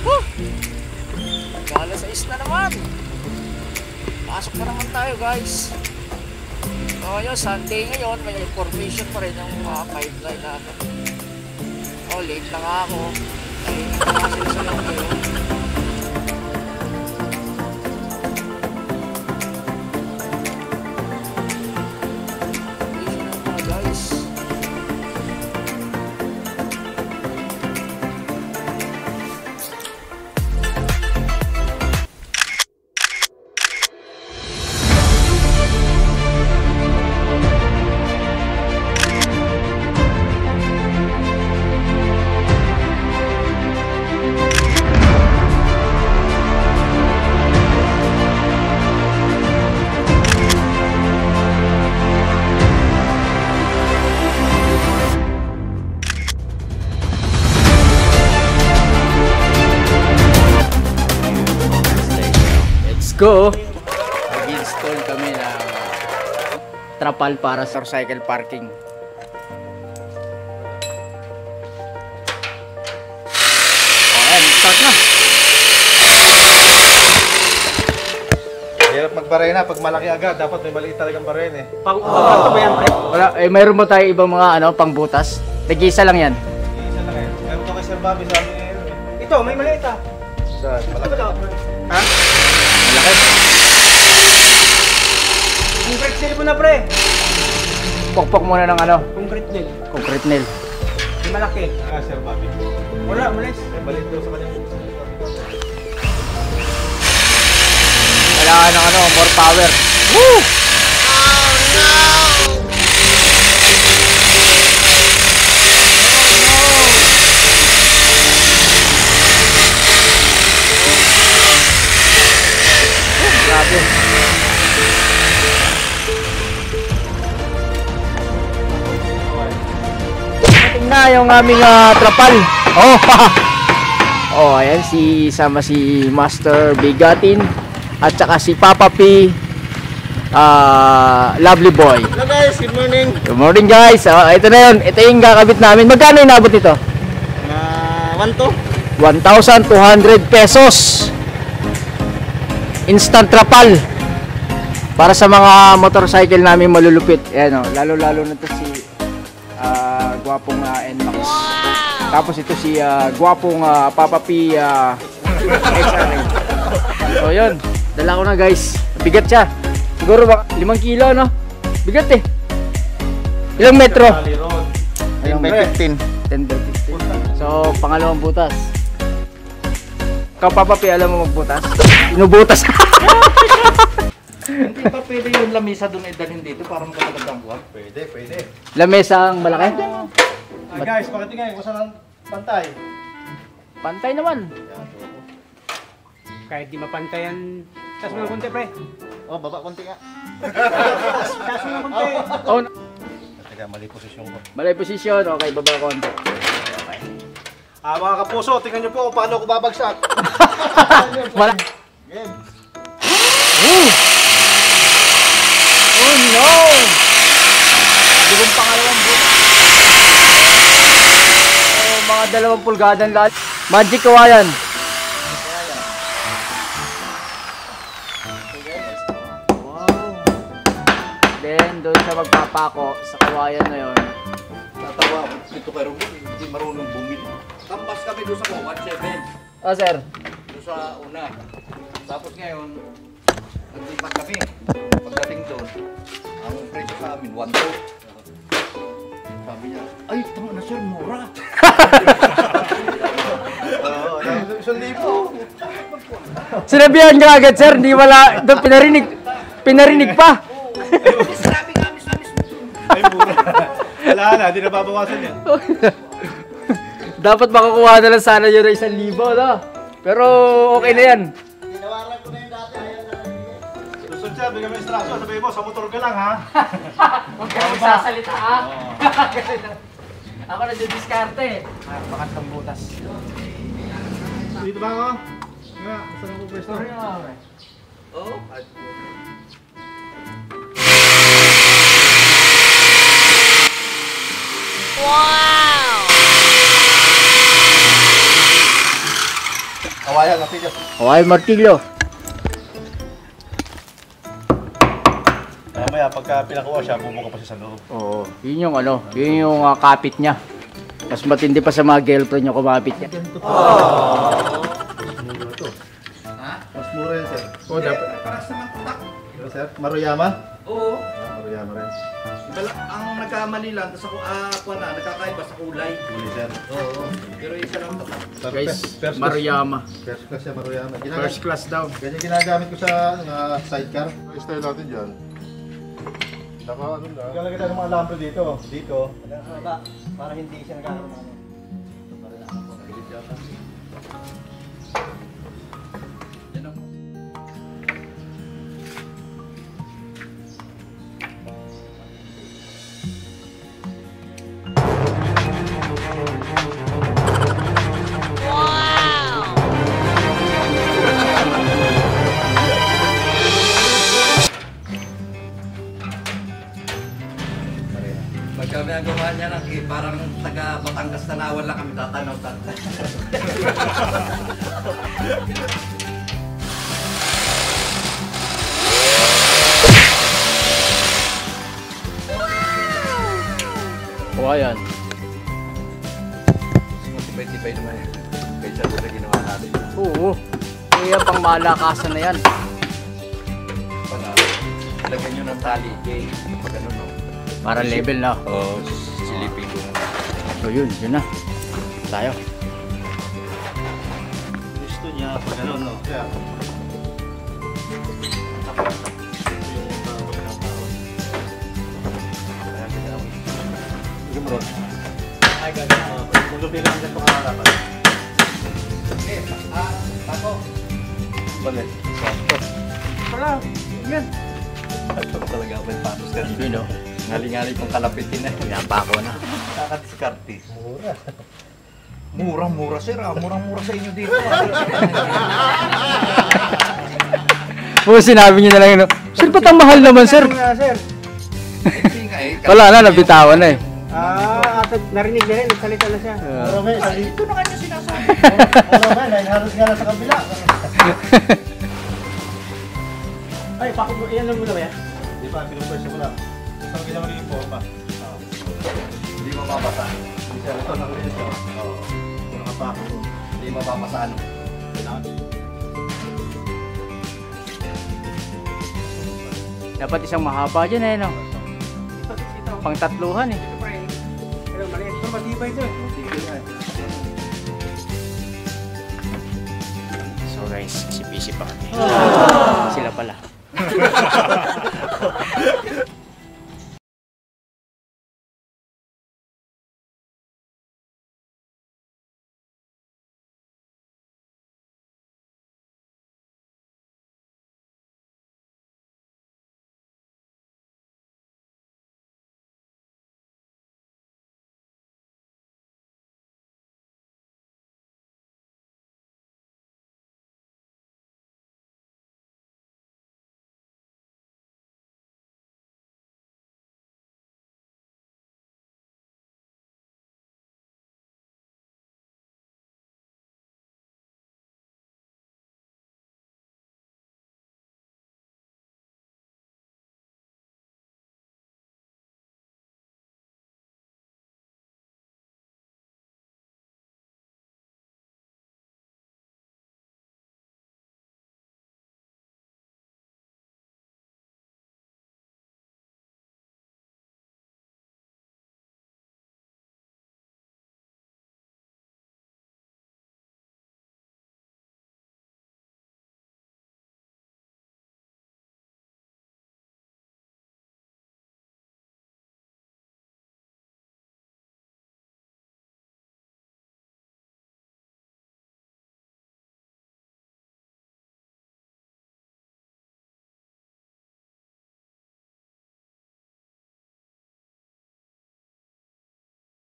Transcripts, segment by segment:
Woo! Alas 6 na naman. Pasok na naman tayo guys. So yun, Sunday ngayon. May information pa rin yung mga pipeline natin. Oh, late na nga ako. Ay, nakasil sa lang kayo. Go! Nag-install kami ng trapal para sa motorcycle parking. Ayan, start na! Hirap magbarena pag malaki agad, dapat may maliit talagang barena eh. Pang-uto ba yan, pre? Wala, mayroon mo tayo ibang mga pangbutas? Nag-iisa lang yan. Isa lang eh. Meron ko kay Sir Bobby sa amin eh. Ito, may maliit ah. Saan? Malaki. Ha? Malaki. Concrete nail mo na, pre. Pokpok muna ng Concrete nail. concrete nail. May malaki. Ah, Sir Bobby. Wala, malis. May maliit daw sa kanya. Kailangan ng more power. Woo! Grabe. Tingnan na yung aming trapal. Oh, oh, ayan sama si Master Bigatin at saka si Papa P. Lovely boy. Hello guys, good morning. Good morning guys. Ito na yun. Ito yung kakabit namin. Magkano inabot ito? 1,200 pesos. Instant trapal para sa mga motorcycle namin malulupit. Ayan, lalo-lalo na to si gwapong NMAX. Tapos ito si gwapong Papa P XRA. So yun, dala ko na guys. Bigat siya. Siguro 5 kilo, no? Bigat eh. Ilang metro? 10 by 15. 10 by 15. So, pangalawang butas. Ikaw, Papa P, alam mo magbutas? Inubutas. Hindi pa pwede yung lamesa doon idalhin dito para magkakagandang buwan? Pwede. Lamesa ang malaki? Guys, pakitingin kung saan ang pantay. Pantay naman. Kahit di mapantayan. Taas mo ng konti, pre. Oh, baba konti nga. Taas mo ng konti. Oh, Teka, mali posisyon ko. malay posisyon. Okay, baba konti. Mga kapuso, tingnan nyo po kung paano ako babagsak. Malaki. Game. Oh no! Digong pangalawang butas. Oh, mga 2 pulgadan lahat. Magic kawayan. Then, doon siya magpapako sa kawayan na yun. Tatawa ako dito kay Ruben, hindi marunong bumili. Kampas kami doon sa 1.7. Oh, sir. Doon sa una. Tapos ngayon, naglipat kami. Pagdating doon, ang presyo sa amin, 1.2. Sabi niya, ay, tama na sir, mura. Oo, 1,000. Sinabihan ka agad, sir. Hindi wala. Doon pinarinig pa. Sabi kami sa mismo. Ay, mura. Wala na, hindi na babawasan yan. Dapat makakuha na lang sana yun ng 1,000, no? Pero okay na yan. Tinawaran ko na yung dati, ayaw na lang. Susunod siya, bigyan mo instruction. Sabi mo, sa motor ka lang ha. Huwag ka magsasalita, ha? Ako nagdidiskarte. Bakat ng butas. Dito ba ako? Nga, saan ako pwesto? Oh, ayan, natin. O ay martilyo. Maya, pagka pinakuha siya, bumuka pa siya sa loob. Oo, yun yung ano, yun yung kapit niya. Mas matindi pa sa mga girlfriend niya kumapit niya. Mas mura yan, sir. Oo, dapat. Paras naman tutak. Pero, sir, Maruyama? Oo. Maruyama rin. Ang nagkamali lang, tapos ako, nagkakaiba sa kulay. Huli, sir. Oo. Pero isa lang tutak. Guys, First Maruyama. First class siya, Maruyama. First class daw. Ganyan ginagamit ko sa sidecar. Ang style natin dyan. Naka ano na. Lalagay tayo ng mga alambre dito. Dito. Para hindi siya nagkakaroon ng Pagka ginagawa niya lang, parang taga Batangas Tanawan lang kami tatanaw. O ayan. Matibay-tibay naman yun. Kaysa doon na ginawa natin. Oo. Kaya pang malakasan na yan. Lagyan nyo ng tali, Jay. Pag ano, no? Para level na. Oo, silipin ko. So yun na. Tayo. Gusto niya pag ano, no? Kaya. Ay, ganyan. Kung lupilan ang ganito kakarapan. Tako. Balik. Wala. Yan. Ito talaga ako may patos ka. Yun o. Ngali-ngali kong kalapitin na. Pinapa ko na. Kakadiskarte. Mura. Murang-mura, sir. Murang-mura sa inyo dito. Oo, sinabi niyo na lang yun. Sir, ba't ang mahal naman, sir? Sir. Hindi nga eh. Wala na, nabitawan na eh. Narinig na rin. Nagsalita na siya. Marami. Ito na kanya sinasabi. Marami. Dahil halos nga lang sa kabila. Ay, pakot mo. Iyan lang muna ba yan? Di ba, pinupwesta ko lang. Saan ganyan magiging forma? Hindi mapapasa. Hindi siya. Ito, nakalinis ko. Oo. Ito nakapako. Hindi mapapasa ano. Dapat isang mahaba dyan eh, no? Pang tatluhan eh. Pero mali. Ito matibay ito. So guys, busy pa kami. Sila pala.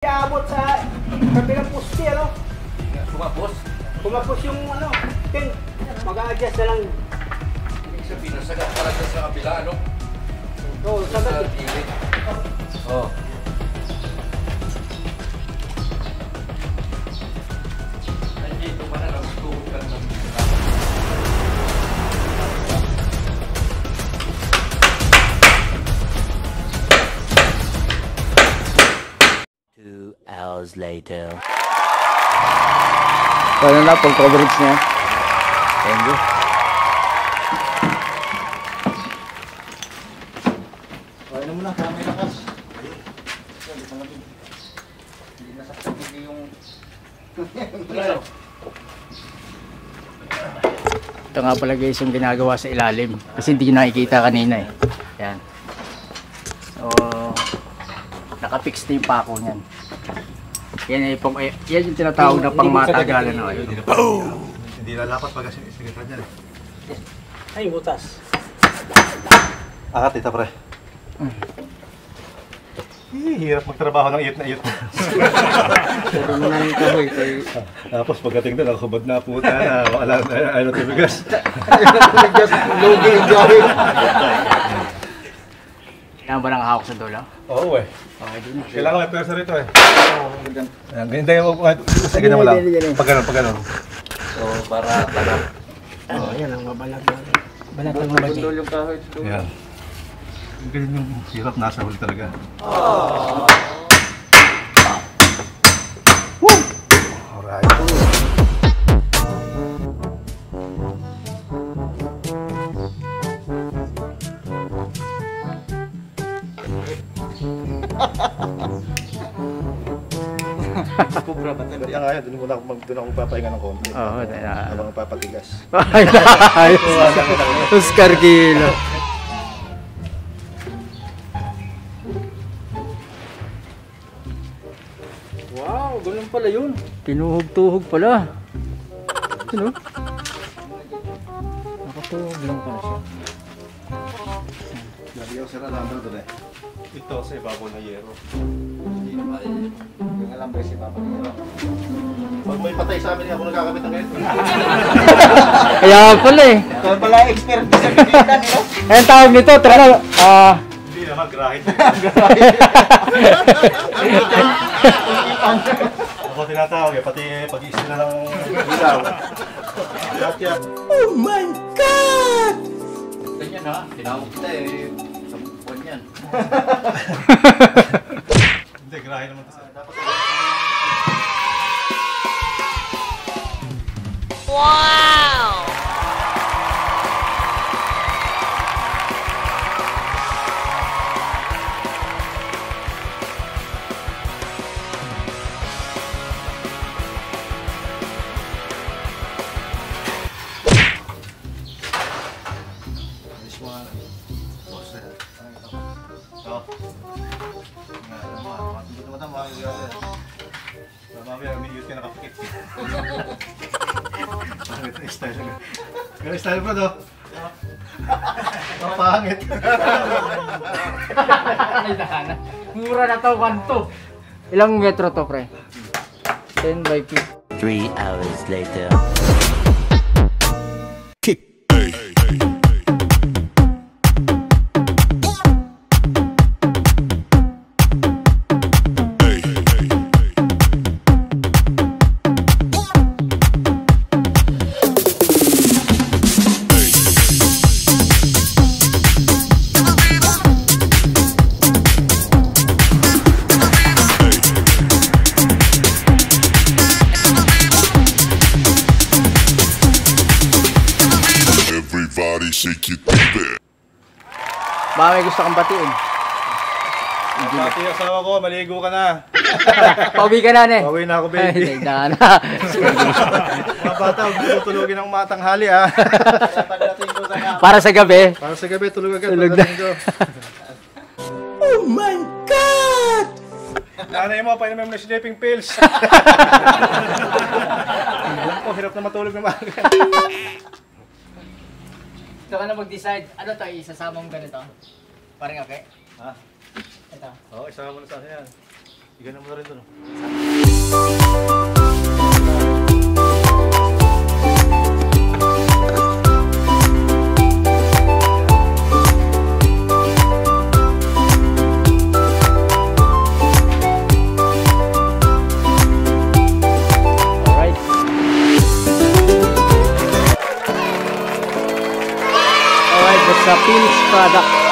Iabot sa kabilang poste, ano? Kumapos. Kumapos yung ano, tin. Mag-a-adjust na lang. Ibig sabihin, nasagat talaga sa kabila, ano? Oo, sagat. Sa gilid. Oo. Nandito pa na, nagtuhog ka naman. hours later. Paano na, full coverage niya. Thank you. Okay na muna, kaya may lakas. Hindi nasaktan yung... Ito nga pala guys yung ginagawa sa ilalim. Kasi hindi nakikita kanina eh. Yan. So, nakapix na yung pako niyan. Yan yung tinatawag na pangmatagalan. Hindi lalapat pag sigaran niyan. Ay, butas. Angat ito pre. Hirap magtrabaho ng iyot na iyot. Pero mo na yung kahoy. Tapos pagdating doon, nakahubad na puta na. Ano ito bigas? Lugi yung gawin. Yan ba nang hawak sa dulo? Oo eh. Okay din. Kailangan may pwersa rito eh. Ayan, ganyan tayo mo. Sige na mo lang. Pag ganun. So, para. Oh, yan ang mabalag natin. Balat ng mabati. Yung kahoy. Ayan. Ganyan yung hirap nasa huli talaga. Alright. Kubra ba talaga? Kaya nga yun, doon ako magpapahinga ng konti. Oo, habang papatigas. Oscar Gilo. Wow, ganun pala yun. Tinuhog-tuhog pala. Ano? Nakatuhog lang pala siya. Lagi ako sira lang doon eh. Ito sa ibabaw na yero. Yung alam ba si Papa Gilo? Pag may patay sa amin, ako nagkakabit ng ganito. Kaya pala eh. Ito pala expert sa bigitan, no? Ayan tawag nito, tara na. Hindi naman, grahit. Ako tinatawag eh, pati pag-iis nila ng ilaw. Kaya. Oh my God! Ganyan ha, tinawag kita eh. Sa buwan yan. Hindi, grahit naman kasi. Dapat Wow! mamaya may ka nakapikit. Pangit na style na. Ganun style bro, no? Pangit. Mura na to, 1-2. Ilang metro to, pre? 10 by 50. 3 hours later. Everybody shake it, baby. Baka may gusto kang batiin. Pati asawa ko, maligo ka na. Pauwi ka na, ne? Pauwi na ako, Ay, baby. na. Mga bata, tutulogin ng matanghali, ah. Para sa gabi. Para sa gabi, tulog agad. Tulog na. Pagdating ko. Oh my God! Nanay mo, painom mo na sleeping pills. Alam ko, hirap na matulog na maaga. Ito ka na mag-decide. Ano to, isasama mo ganito? Parang okay? Ha? Ito. Oo, isama mo na sa akin yan. Iganan mo na rin doon. Alright. Alright, that's a finished product.